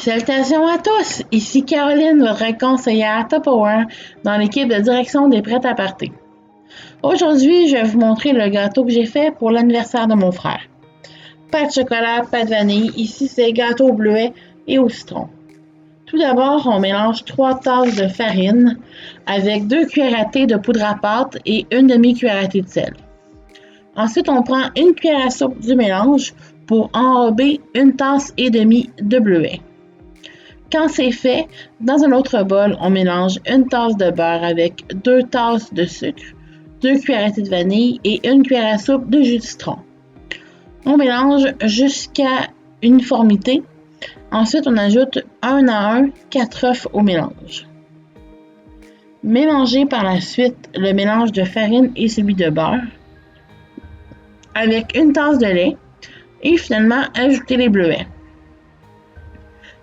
Salutations à tous! Ici Caroline, votre conseillère Tupperware dans l'équipe de direction des prêt-à-partir. Aujourd'hui, je vais vous montrer le gâteau que j'ai fait pour l'anniversaire de mon frère. Pas de chocolat, pas de vanille. Ici, c'est gâteau au bleuet et au citron. Tout d'abord, on mélange 3 tasses de farine avec 2 cuillères à thé de poudre à pâte et une demi-cuillère à thé de sel. Ensuite, on prend une cuillère à soupe du mélange pour enrober une tasse et demie de bleuet. Quand c'est fait, dans un autre bol, on mélange une tasse de beurre avec 2 tasses de sucre, 2 cuillères à thé de vanille et une cuillère à soupe de jus de citron. On mélange jusqu'à uniformité. Ensuite, on ajoute 1 à 1 4 œufs au mélange. Mélangez par la suite le mélange de farine et celui de beurre avec une tasse de lait et finalement ajoutez les bleuets.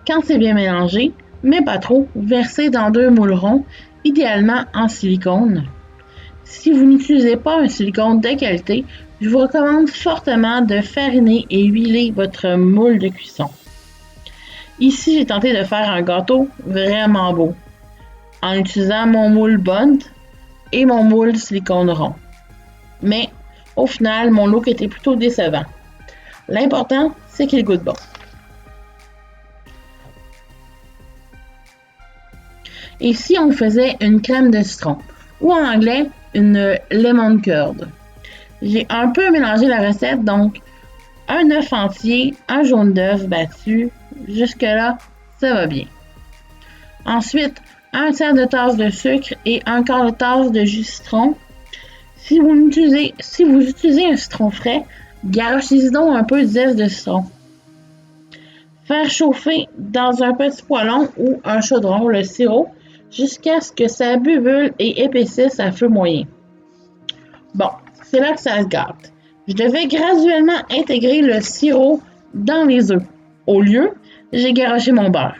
Quand c'est bien mélangé, mais pas trop, versez dans 2 moules ronds, idéalement en silicone. Si vous n'utilisez pas un silicone de qualité, je vous recommande fortement de fariner et huiler votre moule de cuisson. Ici, j'ai tenté de faire un gâteau vraiment beau en utilisant mon moule Bond et mon moule silicone rond. Mais au final, mon look était plutôt décevant. L'important, c'est qu'il goûte bon. Ici, on faisait une crème de citron, ou en anglais, une lemon curd. J'ai un peu mélangé la recette, donc un œuf entier, un jaune d'œuf battu, jusque-là, ça va bien. Ensuite, un tiers de tasse de sucre et un quart de tasse de jus de citron. Si vous utilisez un citron frais, garochez-y donc un peu d'essence de citron. Faire chauffer dans un petit poêlon ou un chaudron le sirop jusqu'à ce que ça bubule et épaississe à feu moyen. Bon, c'est là que ça se gâte. Je devais graduellement intégrer le sirop dans les œufs. Au lieu, j'ai garoché mon beurre.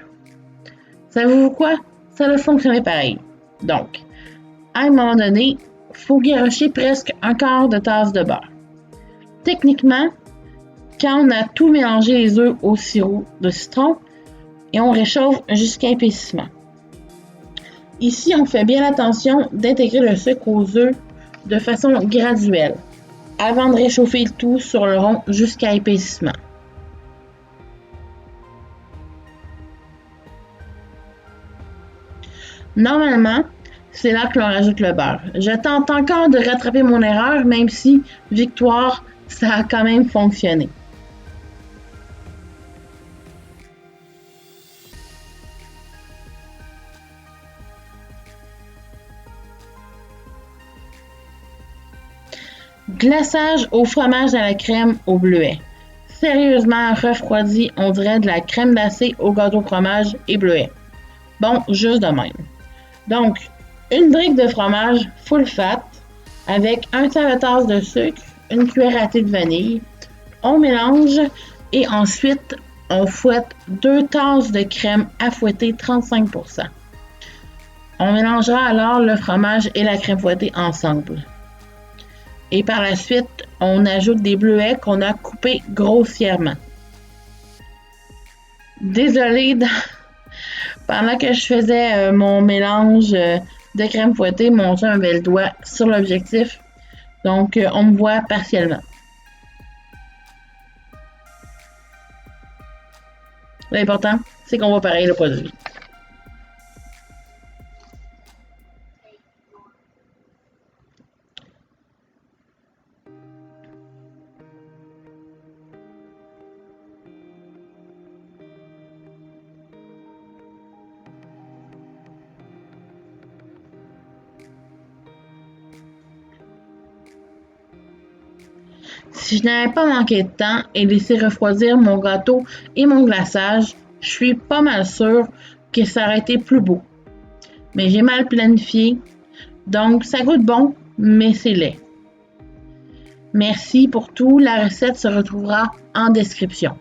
Savez-vous quoi? Ça a fonctionné pareil. Donc, à un moment donné, il faut garocher presque un quart de tasse de beurre. Techniquement, quand on a tout mélangé les œufs au sirop de citron, et on réchauffe jusqu'à épaississement. Ici, on fait bien attention d'intégrer le sucre aux œufs de façon graduelle, avant de réchauffer le tout sur le rond jusqu'à épaississement. Normalement, c'est là que l'on rajoute le beurre. Je tente encore de rattraper mon erreur, même si, victoire, ça a quand même fonctionné. Glaçage au fromage à la crème au bleuet. Sérieusement refroidi, on dirait de la crème glacée au gâteau fromage et bleuet. Bon, juste de même. Donc, une brique de fromage full fat avec un tiers de tasse de sucre, une cuillère à thé de vanille. On mélange et ensuite on fouette 2 tasses de crème à fouetter 35%. On mélangera alors le fromage et la crème fouettée ensemble. Et par la suite, on ajoute des bleuets qu'on a coupés grossièrement. Désolée, pendant que je faisais mon mélange de crème fouettée, mon chum avait le doigt sur l'objectif. Donc, on me voit partiellement. L'important, c'est qu'on voit pareil le produit. Si je n'avais pas manqué de temps et laissé refroidir mon gâteau et mon glaçage, je suis pas mal sûre que ça aurait été plus beau. Mais j'ai mal planifié, donc ça goûte bon, mais c'est laid. Merci pour tout, la recette se retrouvera en description.